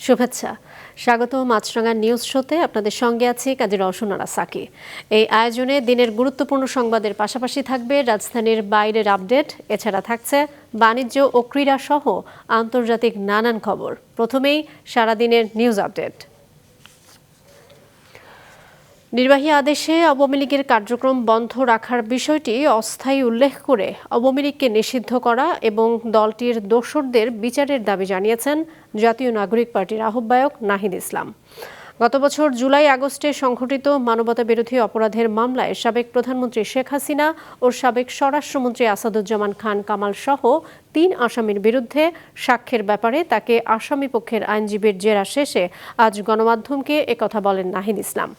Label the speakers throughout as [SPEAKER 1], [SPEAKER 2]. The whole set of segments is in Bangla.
[SPEAKER 1] শুভেচ্ছা, স্বাগত মাছরাঙা নিউজ শোতে। আপনাদের সঙ্গে আছি কাজী রওশনারা সাকি। এই আয়োজনে দিনের গুরুত্বপূর্ণ সংবাদের পাশাপাশি থাকবে রাজধানীর বাইরের আপডেট, এছাড়া থাকছে বাণিজ্য ও ক্রীড়া সহ আন্তর্জাতিক নানান খবর। প্রথমেই সারাদিনের নিউজ আপডেট। নির্বাহী আদেশে আওয়ামী লীগের কার্যক্রম বন্ধ রাখার বিষয়টি অস্থায়ী উল্লেখ করে আওয়ামী লীগকে নিষিদ্ধ করা এবং দলটির দোসরদের বিচারের দাবি জানিয়েছেন জাতীয় নাগরিক পার্টির আহ্বায়ক নাহিদ ইসলাম। গত বছর জুলাই আগস্টে সংঘটিত মানবতাবিরোধী অপরাধের মামলায় সাবেক প্রধানমন্ত্রী শেখ হাসিনা ও সাবেক স্বরাষ্ট্রমন্ত্রী আসাদুজ্জামান খান কামাল সহ ৩ আসামির বিরুদ্ধে সাক্ষ্যের ব্যাপারে তাকে আসামি পক্ষের আইনজীবীর জেরা শেষে আজ গণমাধ্যমকে একথা বলেন নাহিদ ইসলাম।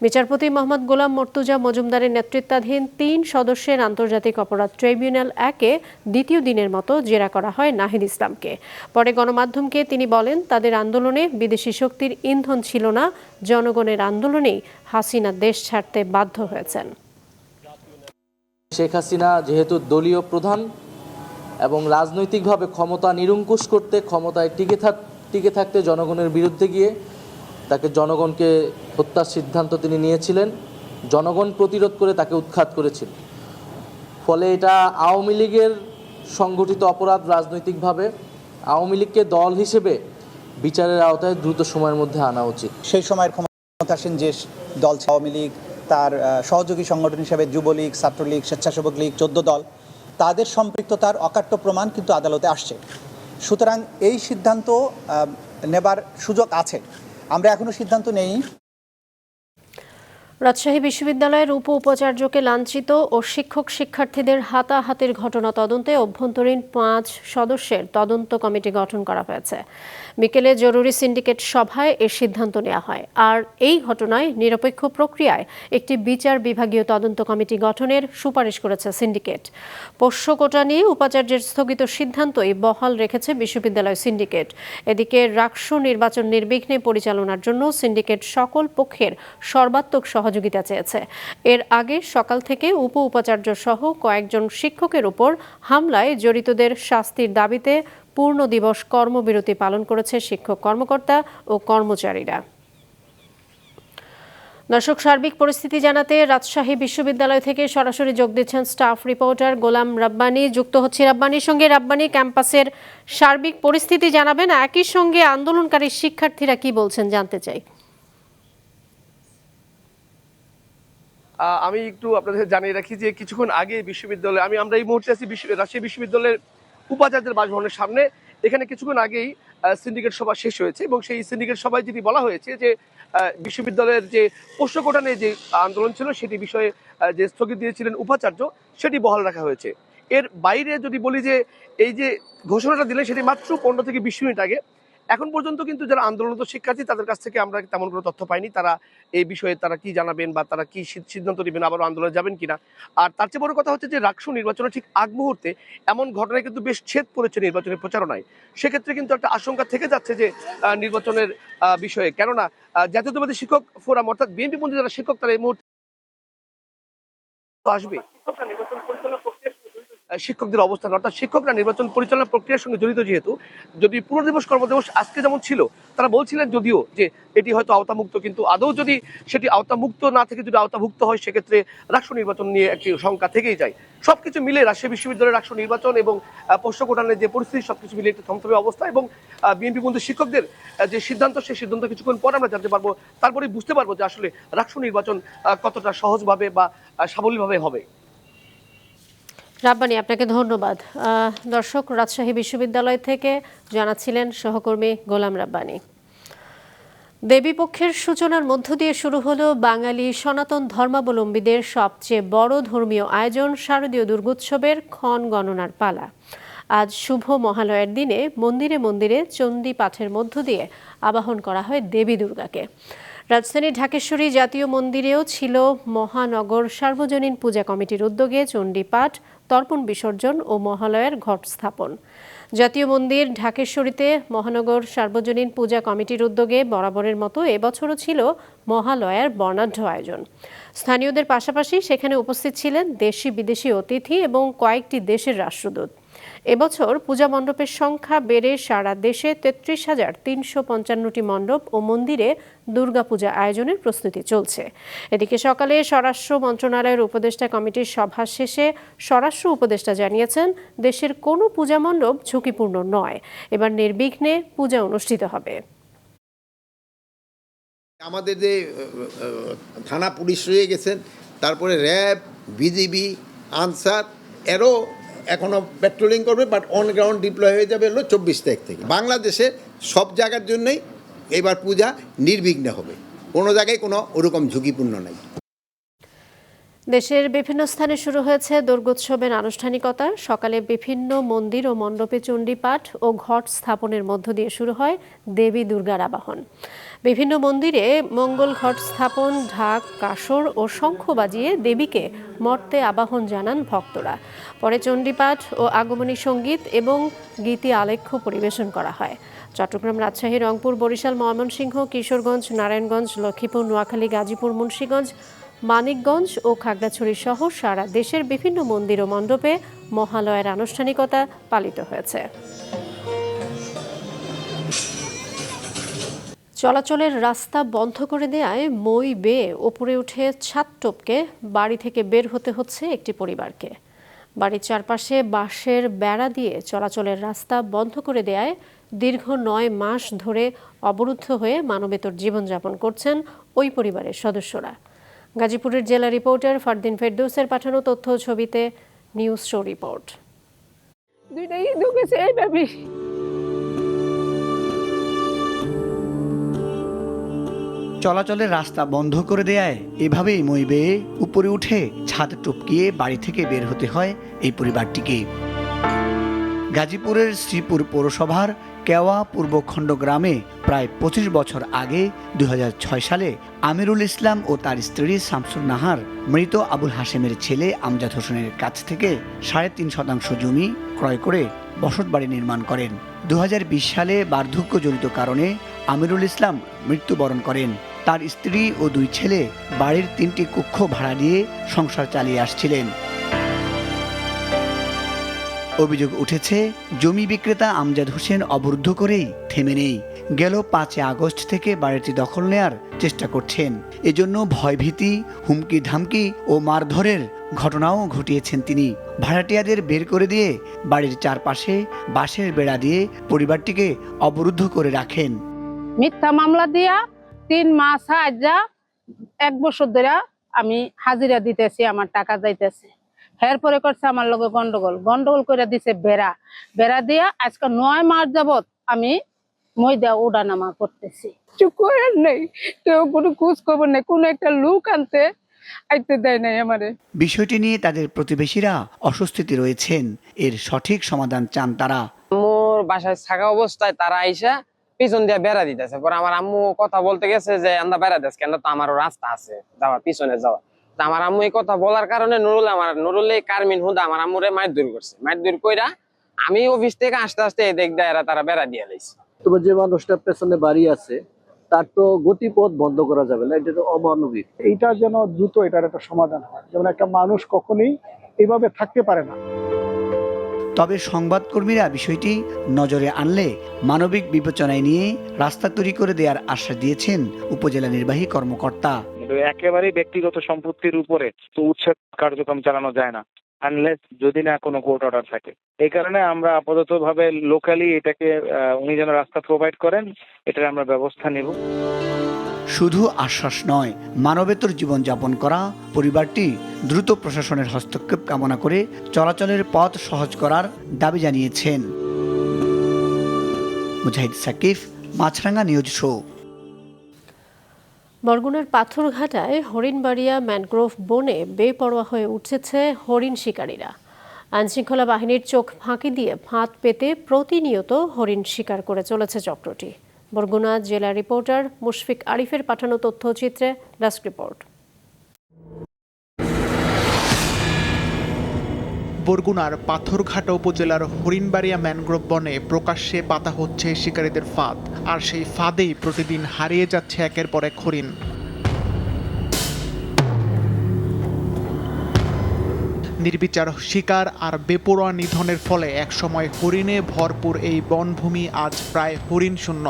[SPEAKER 1] বিচারপতি মোহাম্মদ গোলাম মর্তুজা মজুমদারের নেতৃত্বাধীন ৩ সদস্যের আন্তর্জাতিক অপরাধ ট্রাইব্যুনাল ১-এ দ্বিতীয় দিনের মতো জেরা করা হয় নাহিদ ইসলামকে। পরে গণমাধ্যমকে তিনি বলেন, তাদের আন্দোলনে বিদেশি শক্তির ইন্ধন ছিল না, জনগণের আন্দোলনেই হাসিনা দেশ ছাড়তে বাধ্য হয়েছেন।
[SPEAKER 2] শেখ হাসিনা যেহেতু দলীয় প্রধান এবং রাজনৈতিকভাবে ক্ষমতা নিরঙ্কুশ করতে, ক্ষমতায় টিকে থাকতে জনগণের বিরুদ্ধে গিয়ে তাকে জনগণকে হত্যার সিদ্ধান্ত তিনি নিয়েছিলেন, জনগণ প্রতিরোধ করে তাকে উৎখাত করেছিল। ফলে এটা আওয়ামী লীগের সংগঠিত অপরাধ। রাজনৈতিকভাবে আওয়ামী লীগকে দল হিসেবে বিচারের আওতায় দ্রুত সময়ের মধ্যে আনা উচিত।
[SPEAKER 3] সেই সময়ের ক্ষমতাসীন যে দল আওয়ামী লীগ, তার সহযোগী সংগঠন হিসেবে যুবলীগ, ছাত্রলীগ, স্বেচ্ছাসেবক লীগ, 14 দল, তাদের সম্পৃক্ততার অকাট্য প্রমাণ কিন্তু আদালতে আসছে। সুতরাং এই সিদ্ধান্ত নেবার সুযোগ আছে। আমরা এখনো সিদ্ধান্ত নেই।
[SPEAKER 1] রাজশাহী বিশ্ববিদ্যালয়ের উপাচার্যকে লাঞ্ছিত ও শিক্ষার্থীদের হাতাহাতির ঘটনা তদন্তে অভ্যন্তরীণ 5 সদস্যের তদন্ত কমিটি গঠন করা হয়েছে। বিকেলে জরুরি সিন্ডিকেট সভায় এর সিদ্ধান্ত নেওয়া হয়। আর এই ঘটনায় নিরপেক্ষ প্রক্রিয়ায় একটি বিচার বিভাগীয় তদন্ত কমিটি গঠনের সুপারিশ করেছে সিন্ডিকেট। পোষ্য কোটা নিয়ে উপাচার্যের স্থগিত সিদ্ধান্তই বহাল রেখেছে বিশ্ববিদ্যালয় সিন্ডিকেট। এদিকে রাকসু নির্বাচন নির্বিঘ্নে পরিচালনার জন্য সিন্ডিকেট সকল পক্ষের সর্বাত্মক সহযোগিতা চেয়েছে। এর আগে সকাল থেকে উপাচার্য সহ কয়েকজন শিক্ষকের উপর হামলায় জড়িতদের শাস্তির দাবিতে পূর্ণ দিবস কর্মবিরতি পালন করেছে শিক্ষক কর্মকর্তা ও কর্মচারীরা। দর্শক, সার্বিক পরিস্থিতি জানাতে রাজশাহী বিশ্ববিদ্যালয় থেকে সরাসরি যোগ দিচ্ছেন স্টাফ রিপোর্টার গোলাম রাব্বানি। যুক্ত হচ্ছে রাব্বানির সঙ্গে। রাব্বানি, ক্যাম্পাসের সার্বিক পরিস্থিতি জানাবেন, একই সঙ্গে আন্দোলনকারী শিক্ষার্থীরা কি বলছেন জানতে চাই।
[SPEAKER 4] আমি একটু আপনাদের জানিয়ে রাখি যে কিছুক্ষণ আগে বিশ্ববিদ্যালয়ে আমরা এই মুহূর্তে আছি রাজশাহী বিশ্ববিদ্যালয়ের উপাচার্যের বাসভবনের সামনে। এখানে কিছুক্ষণ আগেই সিন্ডিকেট সভা শেষ হয়েছে এবং সেই সিন্ডিকেট সভায় যেটি বলা হয়েছে যে বিশ্ববিদ্যালয়ের যে পোষ্য কোটা নিয়ে যে আন্দোলন ছিল সেটি বিষয়ে যে স্থগিত দিয়েছিলেন উপাচার্য, সেটি বহাল রাখা হয়েছে। এর বাইরে যদি বলি যে এই যে ঘোষণাটা দিলেন সেটি মাত্র 15 থেকে 20 মিনিট আগে। এখন পর্যন্ত কিন্তু যারা আন্দোলনরত শিক্ষার্থী তাদের কাছ থেকে আমরা তেমন কোনো তথ্য পাইনি, তারা এই বিষয়ে তারা কি জানাবেন বা তারা কি সিদ্ধান্ত নেবেন, আবারও আন্দোলনে যাবেন কিনা। আর তার চেয়ে বড় কথা হচ্ছে যে রাকসু নির্বাচনের ঠিক আগ মুহূর্তে এমন ঘটনায় কিন্তু বেশ ছেদ পড়েছে নির্বাচনের প্রচারণায়। সেক্ষেত্রে কিন্তু একটা আশঙ্কা থেকে যাচ্ছে যে নির্বাচনের বিষয়ে, কেননা জাতীয়তাবাদী শিক্ষক ফোরাম অর্থাৎ বিএনপিপন্থী যারা শিক্ষক তারা এই মুহূর্তে আসবে শিক্ষকদের অবস্থান, অর্থাৎ শিক্ষকরা নির্বাচন পরিচালনা প্রক্রিয়ার সঙ্গে জড়িত। যেহেতু যদি পুনর্দিবস কর্মদিবস আজকে যেমন ছিল, তারা বলছিলেন যদিও যে এটি হয়তো আওতামুক্ত, কিন্তু আদৌ যদি সেটি আওতামুক্ত না থেকে যদি আওতাভুক্ত হয় সেক্ষেত্রে রাষ্ট্র নির্বাচন নিয়ে একটি শঙ্কা থেকেই যায়। সবকিছু মিলে রাজশাহী বিশ্ববিদ্যালয়ের রাষ্ট্র নির্বাচন এবং পোষ্য কোটানের যে পরিস্থিতি সবকিছু মিলে একটি থমথমে অবস্থা এবং বিএনপিপন্থী শিক্ষকদের যে সিদ্ধান্ত, সেই সিদ্ধান্ত কিছুক্ষণ পরে আমরা জানতে পারবো। তারপরে বুঝতে পারবো যে আসলে রাষ্ট্র নির্বাচন কতটা সহজভাবে বা সাবলীলভাবে হবে।
[SPEAKER 1] রাব্বানি, আপনাকে ধন্যবাদ। দর্শক, রাজশাহী বিশ্ববিদ্যালয় থেকে জানাচ্ছিলেন সহকর্মী গোলাম রাব্বানি। দেবীপক্ষের সূচনার মধ্য দিয়ে শুরু হলো বাঙালি সনাতন ধর্মাবলম্বীদের সবচেয়ে বড় ধর্মীয় আয়োজন শারদীয় দুর্গোৎসবের ক্ষণ গণনার পালা। আজ শুভ মহালয়ার দিনে মন্দিরে মন্দিরে চণ্ডী পাঠের মধ্য দিয়ে আবাহন করা হয় দেবী দুর্গাকে। রাজধানীর ঢাকেশ্বরী জাতীয় মন্দিরেও ছিল মহানগর সার্বজনীন পূজা কমিটির উদ্যোগে চণ্ডী পাঠ, তর্পণ বিসর্জন ও মহালয়ার ঘট স্থাপন। জাতীয় মন্দির ঢাকেশ্বরীতে মহানগর সার্বজনীন পূজা কমিটির উদ্যোগে বরাবরের মতো এবছরও ছিল মহালয়ার বর্ণাঢ্য আয়োজন। স্থানীয়দের পাশাপাশি সেখানে উপস্থিত ছিলেন দেশি বিদেশি অতিথি এবং কয়েকটি দেশের রাষ্ট্রদূত। এবছর পূজা মণ্ডপের সংখ্যা বেড়ে সারা দেশে ৩৩,৩৫৫টি মণ্ডপ ও মন্দিরে দুর্গাপূজা আয়োজনের প্রস্তুতি চলছে। এদিকে সকালে স্বরাষ্ট্র মন্ত্রণালয়ের উপদেষ্টা কমিটির সভা শেষে স্বরাষ্ট্র উপদেষ্টা জানিয়েছেন, দেশের কোনো পূজা মণ্ডপ ঝুঁকিপূর্ণ নয়। এবার নির্বিঘ্নে পূজা অনুষ্ঠিত হবে।
[SPEAKER 5] আমাদের যে থানা পুলিশ রয়ে গেছেন, তারপরে র্যাব, বিজিবি, আনসার এরও এখনও পেট্রোলিং করবে, বাট অন গ্রাউন্ড ডিপ্লয় হয়ে যাবে হলো 24 তারিখ থেকে। বাংলাদেশে সব জায়গার জন্যই এবার পূজা নির্বিঘ্নে হবে, কোনো জায়গায় কোনো ওরকম ঝুঁকিপূর্ণ নাই।
[SPEAKER 1] দেশের বিভিন্ন স্থানে শুরু হয়েছে দুর্গোৎসবের আনুষ্ঠানিকতা। সকালে বিভিন্ন মন্দির ও মণ্ডপে চণ্ডীপাঠ ও ঘট স্থাপনের মধ্য দিয়ে শুরু হয় দেবী দুর্গার আবাহন। বিভিন্ন মন্দিরে মঙ্গল ঘট স্থাপন, ঢাক, কাসর ও শঙ্খ বাজিয়ে দেবীকে মর্তে আবাহন জানান ভক্তরা। পরে চণ্ডীপাঠ ও আগমনী সঙ্গীত এবং গীতি আলেখ্য পরিবেশন করা হয়। চট্টগ্রাম, রাজশাহী, রংপুর, বরিশাল, ময়মনসিংহ, কিশোরগঞ্জ, নারায়ণগঞ্জ, লক্ষ্মীপুর, নোয়াখালী, গাজীপুর, মুন্সিগঞ্জ, মানিকগঞ্জ ও খাগড়াছড়ি সহ সারা দেশের বিভিন্ন মন্দির ও মণ্ডপে মহালয়ার আনুষ্ঠানিকতা পালিত হয়েছে। চলাচলের রাস্তা বন্ধ করে দেয়ায় মই বেয়ে ওপরে উঠে ছাদ টপকে বাড়ি থেকে বের হতে হচ্ছে একটি পরিবারকে। বাড়ির চারপাশে বাঁশের বেড়া দিয়ে চলাচলের রাস্তা বন্ধ করে দেয়ায় দীর্ঘ 9 মাস ধরে অবরুদ্ধ হয়ে মানবেতর জীবনযাপন করছেন ওই পরিবারের সদস্যরা। গাজীপুরের জেলা রিপোর্টার ফারদিন ফেরদৌসের পাঠানো তথ্য ও ছবিতে নিউজ শো রিপোর্ট।
[SPEAKER 6] দুইটাই ঢুকেছে এইভাবে।
[SPEAKER 7] চলাচলের রাস্তা বন্ধ করে দেয়ায় এভাবেই মই বেয়ে উপরে উঠে ছাদ টপকিয়ে বাড়ি থেকে বের হতে হয় এই পরিবারটিকে। গাজীপুরের শ্রীপুর পৌরসভার কেওয়া পূর্বখণ্ড গ্রামে প্রায় 25 বছর আগে 2006 সালে আমিরুল ইসলাম ও তার স্ত্রী শামসুন নাহার মৃত আবুল হাশেমের ছেলে আমজাদ হোসেনের কাছ থেকে 3.5 শতাংশ জমি ক্রয় করে বসতবাড়ি নির্মাণ করেন। 2020 সালে বার্ধক্যজনিত কারণে আমিরুল ইসলাম মৃত্যুবরণ করেন। তার স্ত্রী ও 2 ছেলে বাড়ির 3টি কক্ষ ভাড়া দিয়ে সংসার চালিয়ে আসছিলেন। অভিযোগ উঠেছে, জমি বিক্রেতা আমজাদ হোসেন অবরুদ্ধ করেই থেমে নেই। গেল 5 আগস্ট থেকে বাড়িটি দখল নেয়ার চেষ্টা করছেন। এজন্য ভয়ভীতি, হুমকি ধামকি ও মারধরের ঘটনাও ঘটিয়েছেন তিনি। ভাড়াটিয়াদের বের করে দিয়ে বাড়ির চারপাশে বাঁশের বেড়া দিয়ে পরিবারটিকে অবরুদ্ধ করে রাখেন।
[SPEAKER 6] মিথ্যা মামলা দিয়া 3 মাস আজা 1 বছর ধরে আমি হাজিরা দিতেছি, আমার টাকা যাইতেছে। এরপরে করছে আমার লগে গন্ডগোল করে দিছে বেড়া দিয়া আজকে 9 মাস যাবত আমি ময়দা ওঠানামা করতেছি। চুপ করে নেই, কেউ কোনো খোঁজ খবর নেই, কোনো একটা লোক আইতে দেয় নাই আমারে।
[SPEAKER 7] বিষয়টি নিয়ে তাদের প্রতিবেশীরা অস্বস্তিতে রয়েছেন। এর সঠিক সমাধান চান তারা।
[SPEAKER 8] আম্মুর বাসায় থাকা অবস্থায় তারা আইসা পিছন দিয়ে বেড়া দিতেছে। পরে আমার আম্মু কথা বলতে গেছে যে আমরা বেড়া দিস কেন, তো আমারও রাস্তা আছে যাওয়া, পিছনে যাওয়া। আমার আম্মু এই কথা বলার কারণে নুরুল কারমিন হুদা আমার আম্মুরে মারধর করছে। মারধর কইরা আমি অফিস থেকে আসতে আসতে দেখ দেয় তারা বেড়া দিয়ে লাইছে।
[SPEAKER 9] তোমার যে মানুষটা পেছনে বাড়ি আছে তার তো গতিপথ বন্ধ করা যাবে না, এটা তো অমানবিক।
[SPEAKER 10] এইটা যেন দ্রুত এটার একটা সমাধান হয়, যেমন একটা মানুষ কখনোই এভাবে থাকতে পারে না।
[SPEAKER 7] তবে সংবাদকর্মীরা বিষয়টি নজরে আনলে মানবিক বিবেচনায় নিয়ে রাস্তা তৈরি করে দেওয়ার আশ্বাস দিয়েছেন উপজেলা নির্বাহী কর্মকর্তা।
[SPEAKER 11] একেবারে ব্যক্তিগত সম্পত্তির উপরে তো উচ্ছেদ কার্যক্রম চালানো যায় না, আনলেস যদি না কোনো কোর্ট অর্ডার থাকে। এই কারণে আমরা আপাতত ভাবে লোকালি এটাকে উনি যেন রাস্তা প্রোভাইড করেন, এটার আমরা ব্যবস্থা নেব।
[SPEAKER 7] শুধু আশ্বাস নয়, মানবেতর জীবনযাপন করা পরিবারটি দ্রুত প্রশাসনের হস্তক্ষেপ কামনা করে চলাচলের পথ সহজ করার দাবি জানিয়েছেন। মুজাহিদ সাকিফ, মাছরাঙ্গা নিউজ শো।
[SPEAKER 1] বরগুনার পাথরঘাটায় হরিণবাড়িয়া ম্যানগ্রোভ বনে বেপরোয়া হয়ে উঠেছে হরিণ শিকারীরা। আইনশৃঙ্খলা বাহিনীর চোখ ফাঁকি দিয়ে ফাঁদ পেতে প্রতিনিয়ত হরিণ শিকার করে চলেছে চক্রটি। বরগুনা জেলা রিপোর্টার মুশফিক আরিফের পাঠানো তথ্যচিত্রে ডেস্ক রিপোর্ট।
[SPEAKER 12] বরগুনার পাথরঘাটা উপজেলার হরিণবাড়িয়া ম্যানগ্রোভ বনে প্রকাশ্যে পাতা হচ্ছে শিকারীদের ফাঁদ, আর সেই ফাঁদেই প্রতিদিন হারিয়ে যাচ্ছে একের পর এক হরিণ। নির্বিচার শিকার আর বেপরোয়া নিধনের ফলে একসময় হরিণে ভরপুর এই বনভূমি আজ প্রায় হরিণ শূন্য।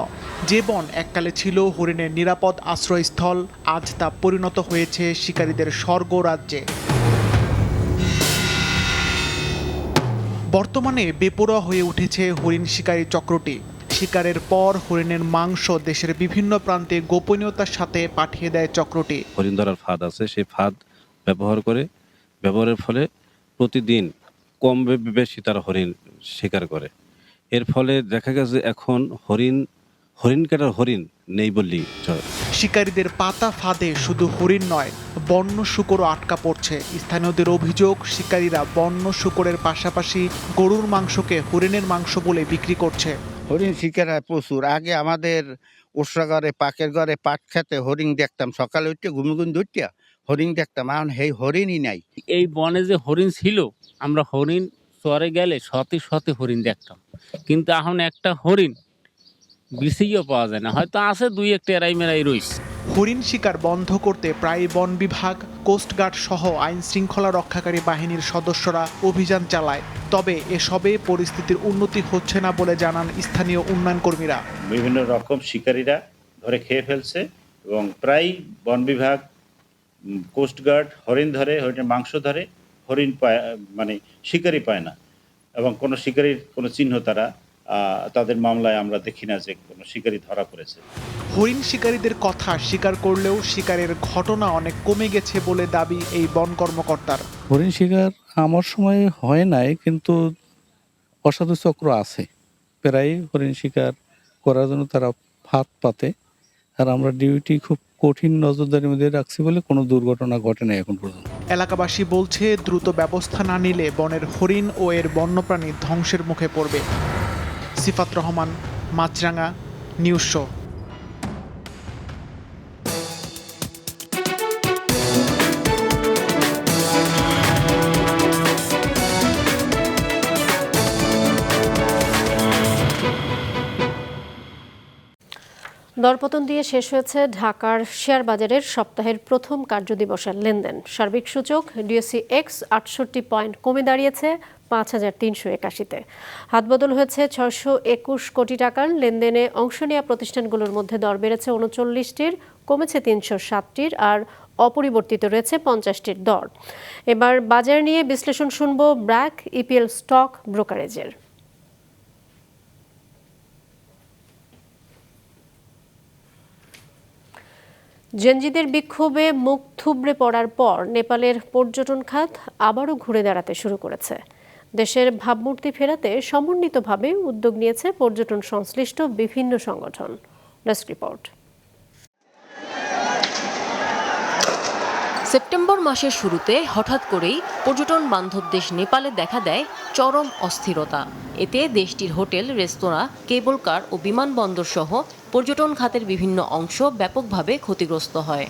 [SPEAKER 12] যে বন এককালে ছিল হরিণের নিরাপদ আশ্রয়স্থল, আজ তা পরিণত হয়েছে শিকারীদের স্বর্গ রাজ্যে। বর্তমানে বেপরোয়া হয়ে উঠেছে হরিণ শিকারী চক্রটি। শিকারের পর হরিণের মাংস দেশের বিভিন্ন প্রান্তে গোপনীয়তার সাথে পাঠিয়ে দেয় চক্রটি।
[SPEAKER 13] হরিণ ধরার ফাঁদ আছে, সেই ফাঁদ ব্যবহারের ফলে প্রতিদিন কম বেশি তারা হরিণ শিকার করে। এর ফলে দেখা গেছে এখন হরিণ কাটার হরিণ নেই বললেই চলে।
[SPEAKER 12] শিকারীদের পাতা ফাঁদে শুধু হরিণ নয়, বন্য শূকরও আটকা পড়ছে। স্থানীয়দের অভিযোগ, শিকারীরা বন্য শূকরের পাশাপাশি গরুর মাংসকে হরিণের মাংস বলে বিক্রি করছে।
[SPEAKER 5] হরিণ শিকার হয় প্রচুর। আগে আমাদের ওষরাঘরে পাকের ঘরে পাট খেতে হরিণ দেখতাম, সকালে উঠতে ঘুমগুন ধরতিয়া হরিণ দেখতাম, এখন এই হরিণই নাই।
[SPEAKER 14] এই বনে যে হরিণ ছিল, আমরা হরিণ চরে গেলে শতে শতে হরিণ দেখতাম, কিন্তু এখন একটা হরিণ বেশিও পাওয়া যায় না, হয়তো আছে দুই একটা এরাই মেরাই রয়েছে।
[SPEAKER 12] হরিণ শিকার বন্ধ করতে প্রায় বন বিভাগ, কোস্টগার্ড সহ আইন শৃঙ্খলা রক্ষাকারী বাহিনীর সদস্যরা অভিযান চালায়। তবে এসবে পরিস্থিতির উন্নতি হচ্ছে না বলে জানান স্থানীয় উন্নয়ন কর্মীরা।
[SPEAKER 15] বিভিন্ন রকম শিকারীরা ধরে খেয়ে ফেলছে এবং প্রায় বন বিভাগ, কোস্টগার্ড হরিণ ধরে, হরিণের মাংস ধরে, হরিণ পায় মানে শিকারি পায় না, এবং কোনো শিকারির কোনো চিহ্ন তাদের মামলায় আমরা দেখি না যে কোনো শিকারি ধরা পড়েছে।
[SPEAKER 12] হরিণ শিকারীদের কথা স্বীকার করলেও শিকারের ঘটনা অনেক কমে গেছে বলে দাবি এই বন কর্মকর্তার।
[SPEAKER 16] হরিণ শিকার আমার সময় হয় নাই, কিন্তু অসাধু চক্র আছে, প্রায় হরিণ শিকার করার জন্য তারা ফাঁদ পাতে। আর আমরা ডিউটি খুব কঠিন নজরদারির মধ্যে রাখছি বলে কোনো দুর্ঘটনা ঘটে না এখন পর্যন্ত।
[SPEAKER 12] এলাকাবাসী বলছে, দ্রুত ব্যবস্থা না নিলে বনের হরিণ ও এর বন্যপ্রাণী ধ্বংসের মুখে পড়বে। সিফাত রহমান, মাছরাঙা, নিউজ শো।
[SPEAKER 1] দরপতন দিয়ে শেষ হয়েছে ঢাকার শেয়ার বাজারের সপ্তাহের প্রথম কার্যদিবসের লেনদেন। সার্বিক সূচক ডিএসই এক্স 68 পয়েন্ট কমে দাঁড়িয়েছে 5381-তে। হাতবদল হয়েছে 621 কোটি টাকার। লেনদেনে অংশ নেওয়া প্রতিষ্ঠানগুলোর মধ্যে দর বেড়েছে 39টির, কমেছে 307টির, আর অপরিবর্তিত রয়েছে 50টির দর। এবার বাজার নিয়ে বিশ্লেষণ শুনব ব্র্যাক ইপিএল স্টক ব্রোকারেজের। জেনজিদের বিক্ষোভে মুখ থুবড়ে পড়ার পর নেপালের পর্যটন খাত আবারও ঘুরে দাঁড়াতে শুরু করেছে। দেশের ভাবমূর্তি ফেরাতে সমন্বিতভাবে উদ্যোগ নিয়েছে পর্যটন সংশ্লিষ্ট বিভিন্ন সংগঠন। Desk report.
[SPEAKER 17] সেপ্টেম্বর মাসের শুরুতে হঠাৎ করেই পর্যটন বান্ধব দেশ নেপালে দেখা দেয় চরম অস্থিরতা। এতে দেশটির হোটেল, রেস্তোরাঁ, কেবল কার ও বিমানবন্দর সহ পর্যটন খাতের বিভিন্ন অংশ ব্যাপকভাবে ক্ষতিগ্রস্ত হয়।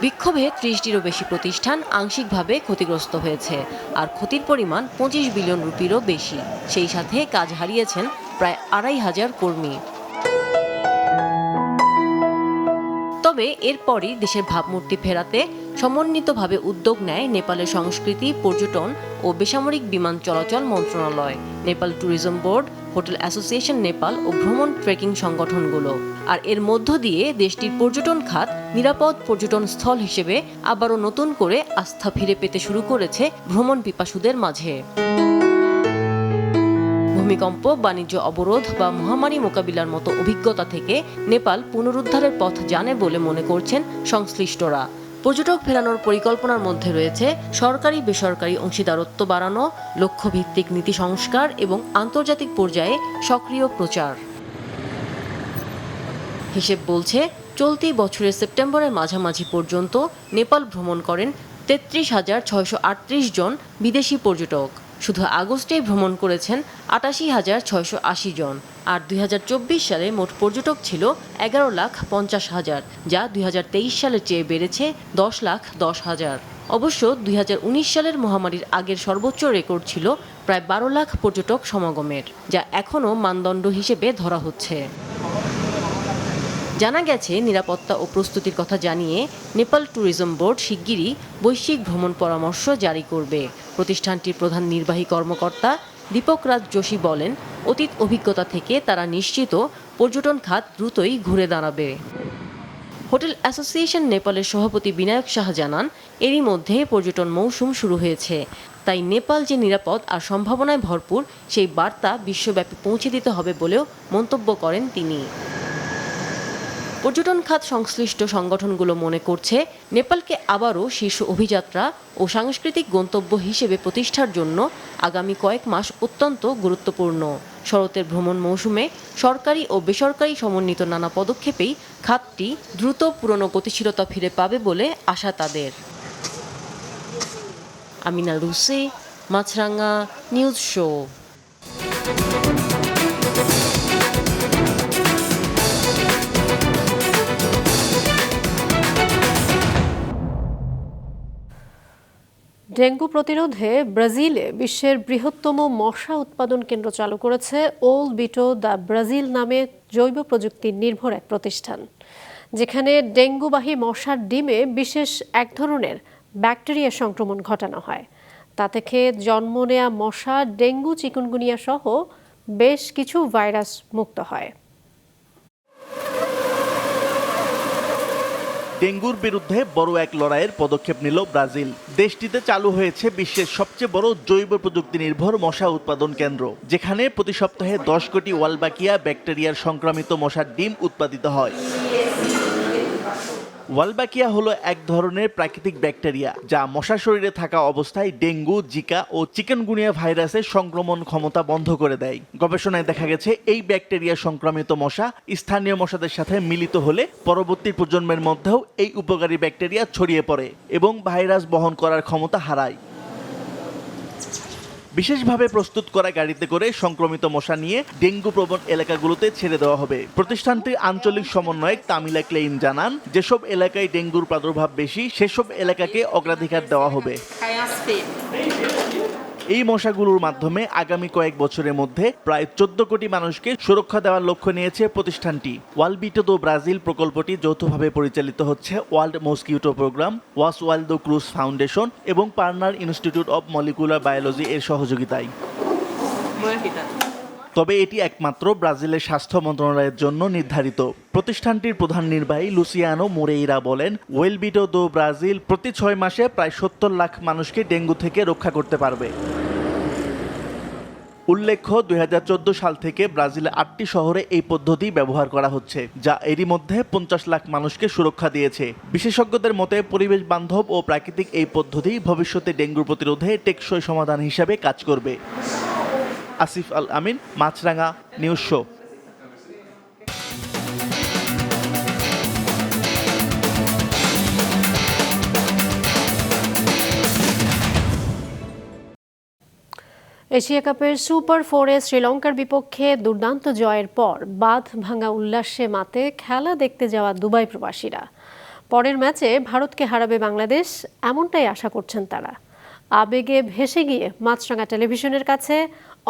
[SPEAKER 17] বিক্ষোভে 30টিরও বেশি প্রতিষ্ঠান আংশিকভাবে ক্ষতিগ্রস্ত হয়েছে, আর ক্ষতির পরিমাণ 25 বিলিয়ন রুপিরও বেশি। সেই সাথে কাজ হারিয়েছেন প্রায় 2500 কর্মী। তবে এরপরই দেশের ভাবমূর্তি ফেরাতে সমন্বিতভাবে উদ্যোগ নেয় নেপালের সংস্কৃতি, পর্যটন ও বেসামরিক বিমান চলাচল মন্ত্রণালয়, Nepal tourism board, hotel association Nepal ও ভ্রমণ ট্রেকিং সংগঠনগুলো। আর এর মধ্য দিয়ে দেশটির পর্যটন খাত নিরাপদ পর্যটন স্থল হিসেবে আবারও নতুন করে আস্থা ফিরে পেতে শুরু করেছে ভ্রমণ পিপাসুদের মাঝে। ভূমিকম্প, বাণিজ্য অবরোধ বা মহামারী মোকাবিলার মতো অভিজ্ঞতা থেকে নেপাল পুনরুদ্ধারের পথ জানে বলে মনে করছেন সংশ্লিষ্টরা। পর্যটক ফেরানোর পরিকল্পনার মধ্যে রয়েছে সরকারি বেসরকারি অংশীদারত্ব বাড়ানো, লক্ষ্যভিত্তিক নীতি সংস্কার এবং আন্তর্জাতিক পর্যায়ে সক্রিয় প্রচার। হিসেব বলছে, চলতি বছরের সেপ্টেম্বরের মাঝামাঝি পর্যন্ত নেপাল ভ্রমণ করেন 33,638 জন বিদেশি পর্যটক। শুধু আগস্টেই ভ্রমণ করেছেন 88,680 জন। আর 2024 সালে মোট পর্যটক ছিল 11,50,000, যা 2023 সালের চেয়ে বেড়েছে 10,10,000। অবশ্য 2019 সালের মহামারীর আগের সর্বোচ্চ রেকর্ড ছিল প্রায় 12 লাখ পর্যটক সমাগমের, যা এখনও মানদণ্ড হিসেবে ধরা হচ্ছে। জানা গেছে, নিরাপত্তা ও প্রস্তুতির কথা জানিয়ে নেপাল ট্যুরিজম বোর্ড শিগগিরই বৈশ্বিক ভ্রমণ পরামর্শ জারি করবে। প্রতিষ্ঠানটির প্রধান নির্বাহী কর্মকর্তা দীপক রাজ যোশী বলেন, অতীত অভিজ্ঞতা থেকে তারা নিশ্চিত পর্যটন খাত দ্রুতই ঘুরে দাঁড়াবে। হোটেল অ্যাসোসিয়েশন নেপালের সভাপতি বিনায়ক শাহ জানান, এরই মধ্যে পর্যটন মৌসুম শুরু হয়েছে। তাই নেপাল যে নিরাপদ আর সম্ভাবনায় ভরপুর, সেই বার্তা বিশ্বব্যাপী পৌঁছে দিতে হবে বলেও মন্তব্য করেন তিনি। পর্যটন খাত সংশ্লিষ্ট সংগঠনগুলো মনে করছে, নেপালকে আবারও শীর্ষ অভিযাত্রা ও সাংস্কৃতিক গন্তব্য হিসেবে প্রতিষ্ঠার জন্য আগামী কয়েক মাস অত্যন্ত গুরুত্বপূর্ণ। শরতের ভ্রমণ মৌসুমে সরকারি ও বেসরকারি সমন্বিত নানা পদক্ষেপেই খাতটি দ্রুত পুরনো গতিশীলতা ফিরে পাবে বলে আশা তাদের। আমিনা রুসি, মাছরাঙা নিউজ শো।
[SPEAKER 1] ডেঙ্গু প্রতিরোধে ব্রাজিলে বিশ্বের বৃহত্তম মশা উৎপাদন কেন্দ্র চালু করেছে ওল বিটো দ্য ব্রাজিল নামে জৈব প্রযুক্তি নির্ভর এক প্রতিষ্ঠান, যেখানে ডেঙ্গুবাহী মশার ডিমে বিশেষ এক ধরনের ব্যাকটেরিয়া সংক্রমণ ঘটানো হয়। তা থেকে জন্ম নেয়া মশা ডেঙ্গু, চিকুনগুনিয়া সহ বেশ কিছু ভাইরাস মুক্ত হয়।
[SPEAKER 18] ডেঙ্গুর বিরুদ্ধে বড় এক লড়াইয়ের পদক্ষেপ নিল ব্রাজিল। দেশটিতে চালু হয়েছে বিশ্বের সবচেয়ে বড় জৈব প্রযুক্তি নির্ভর মশা উৎপাদন কেন্দ্র, যেখানে প্রতি সপ্তাহে 10 কোটি ওয়ালবাকিয়া ব্যাকটেরিয়ার সংক্রামিত মশার ডিম উৎপাদিত হয়। ওয়ালবাকিয়া হলো এক ধরনের প্রাকৃতিক ব্যাকটেরিয়া যা মশার শরীরে থাকা অবস্থায় ডেঙ্গু, জিকা ও চিকেনগুনিয়া ভাইরাসের সংক্রমণ ক্ষমতা বন্ধ করে দেয়। গবেষণায় দেখা গেছে, এই ব্যাকটেরিয়া সংক্রমিত মশা স্থানীয় মশাদের সাথে মিলিত হলে পরবর্তী প্রজন্মের মধ্যেও এই উপকারী ব্যাকটেরিয়া ছড়িয়ে পড়ে এবং ভাইরাস বহন করার ক্ষমতা হারায়। বিশেষভাবে প্রস্তুত করা গাড়িতে করে সংক্রমিত মশা নিয়ে ডেঙ্গু প্রবণ এলাকাগুলোতে ছেড়ে দেওয়া হবে। প্রতিষ্ঠানটির আঞ্চলিক সমন্বয়ক তামিলা ক্লেইন জানান, যেসব এলাকায় ডেঙ্গুর প্রাদুর্ভাব বেশি সেসব এলাকাকে অগ্রাধিকার দেওয়া হবে। এই মশাগুলোর মাধ্যমে আগামী কয়েক বছরের মধ্যে প্রায় 14 কোটি মানুষকে সুরক্ষা দেওয়ার লক্ষ্য নিয়েছে প্রতিষ্ঠানটি। ওয়ালবিটো দো ব্রাজিল প্রকল্পটি যৌথভাবে পরিচালিত হচ্ছে world mosquito program, Oswaldo Cruz foundation এবং Parana institute of molecular biology এর সহযোগিতায়। তবে এটি একমাত্র ব্রাজিলের স্বাস্থ্য মন্ত্রণালয়ের জন্য নির্ধারিত। প্রতিষ্ঠানটির প্রধান নির্বাহী লুসিয়ানো মোরেইরা বলেন, ওয়েলবিটো দো ব্রাজিল প্রতি 6 মাসে প্রায় 70 লাখ মানুষকে ডেঙ্গু থেকে রক্ষা করতে পারবে। উল্লেখ্য, 2014 সাল থেকে ব্রাজিলের 8টি শহরে এই পদ্ধতি ব্যবহার করা হচ্ছে, যা এরই মধ্যে 50 লাখ মানুষকে সুরক্ষা দিয়েছে। বিশেষজ্ঞদের মতে, পরিবেশ বান্ধব ও প্রাকৃতিক এই পদ্ধতি ভবিষ্যতে ডেঙ্গু প্রতিরোধে টেকসই সমাধান হিসাবে কাজ করবে। আসিফ আল আমিন, মাছরাঙা নিউজ শো।
[SPEAKER 1] এশিয়া কাপের সুপার 4-এ শ্রীলঙ্কার বিপক্ষে দুর্দান্ত জয়ের পর বাঁধ ভাঙা উল্লাসে মাতে খেলা দেখতে যাওয়া দুবাই প্রবাসীরা। পরের ম্যাচে ভারতকে হারাবে বাংলাদেশ, এমনটাই আশা করছেন তারা। আবেগে ভেসে গিয়ে মাছরাঙা টেলিভিশনের কাছে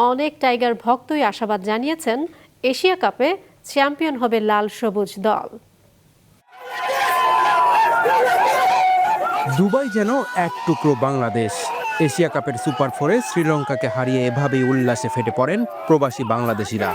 [SPEAKER 1] অনেক টাইগার ভক্তই আশাবাদ জানিয়েছেন, এশিয়া কাপে চ্যাম্পিয়ন হবে লাল সবুজ দল।
[SPEAKER 19] দুবাই যেন এক টুকরো বাংলাদেশ। এশিয়া কাপের সুপার 4-এ শ্রীলঙ্কাকে হারিয়ে এভাবেই উল্লাসে ফেটে পড়েন প্রবাসী বাংলাদেশিরা।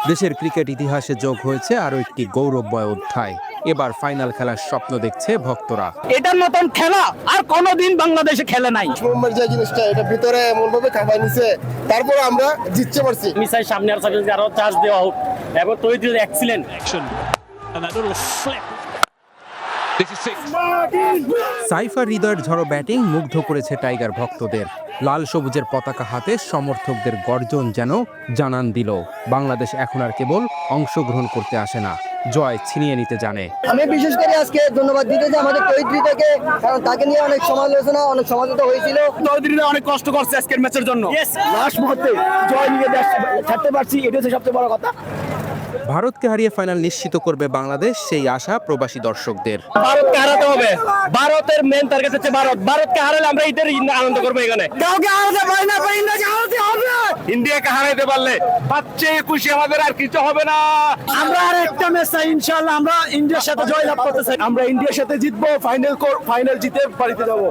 [SPEAKER 19] দেশের ক্রিকেট ইতিহাসে যোগ হয়েছে আরও একটি গৌরবময় অধ্যায়। এবার ফাইনাল খেলার স্বপ্ন দেখছে ভক্তরা।
[SPEAKER 20] এটার মতন খেলা আর কোনোদিন বাংলাদেশে খেলে নাই। মুম্বাইয়ের যে জিনিসটা এটা ভিতরে এমনভাবে কাঁপাই নিছে, তারপর আমরা জিততে পারছি।
[SPEAKER 21] মিসাই সামনে আর সাইডে আরো চার্জ দেওয়া হোক এবং তৈরি এক্সিলেন্ট
[SPEAKER 19] সাইফার হৃদয়ের ঝড়ো ব্যাটিং মুগ্ধ করেছে টাইগার ভক্তদের। লাল সবুজের পতাকা হাতে সমর্থকদের গর্জন যেন জানান দিল, বাংলাদেশ এখন আর কেবল অংশগ্রহণ করতে আসে না, জয় ছিনিয়ে নিতে জানে।
[SPEAKER 20] আমি বিশেষ করে আজকে ধন্যবাদ দিতে চাই আমাদের তৈরিটাকে, কারণ তাকে নিয়ে অনেক সমালোচনা, অনেক সমালোচিত হয়েছিল। তৈরিটা অনেক কষ্ট করছে আজকের ম্যাচের জন্য। লাস্ট মুহূর্তে জয় নিয়ে ছাড়তে পারছি, এটা হচ্ছে সবচেয়ে বড় কথা।
[SPEAKER 19] ভারতকে হারিয়ে ফাইনাল নিশ্চিত করবে বাংলাদেশ, সেই আশা প্রবাসী দর্শকদের।
[SPEAKER 21] ভারতকে হারাতে হবে, ভারতের মেন টার্গেট হচ্ছে ভারত। ভারতকে হারালে আমরা ঈদের আনন্দ করবো এখানে। কাউকে হারাতে পারি না,
[SPEAKER 2] ইন্ডিয়াকে হারাইতে পারলে সবচেয়ে খুশি আমাদের আর কিছু হবে না। আমরা আর একটা ম্যাচ চাই, ইনশাআল্লাহ আমরা ইন্ডিয়ার সাথে জয়লাভ করতে চাই। আমরা ইন্ডিয়ার সাথে জিতবো, ফাইনাল জিতে বাড়িতে যাবো।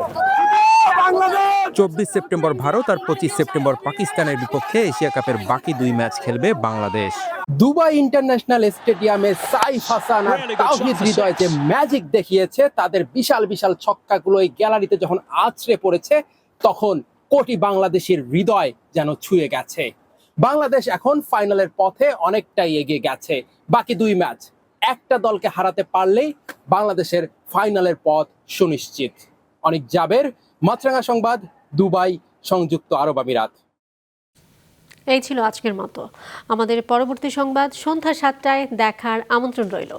[SPEAKER 19] 24 সেপ্টেম্বর ভারত আর 25 সেপ্টেম্বর পাকিস্তানের বিপক্ষে এশিয়া কাপের বাকি 2 ম্যাচ খেলবে বাংলাদেশ।
[SPEAKER 22] দুবাই ইন্টারন্যাশনাল স্টেডিয়ামে সাইফ হাসান আর তাওহিদ হৃদয় যে ম্যাজিক দেখিয়েছে, তাদের বিশাল বিশাল ছক্কাগুলো এই গ্যালারিতে যখন আছড়ে পড়েছে, তখন কোটি বাংলাদেশের হৃদয় যেন ছুঁয়ে গেছে। বাংলাদেশ এখন ফাইনালের পথে অনেকটাই এগিয়ে গেছে। বাকি 2 ম্যাচ, একটা দলকে হারাতে পারলেই বাংলাদেশের ফাইনালের পথ সুনিশ্চিত। অনেক জাবের, মাছরাঙা সংবাদ, দুবাই, সংযুক্ত আরব আমিরাত।
[SPEAKER 1] এই ছিল আজকের মতো। আমাদের পরবর্তী সংবাদ সন্ধ্যা 7টায় দেখার আমন্ত্রণ রইল।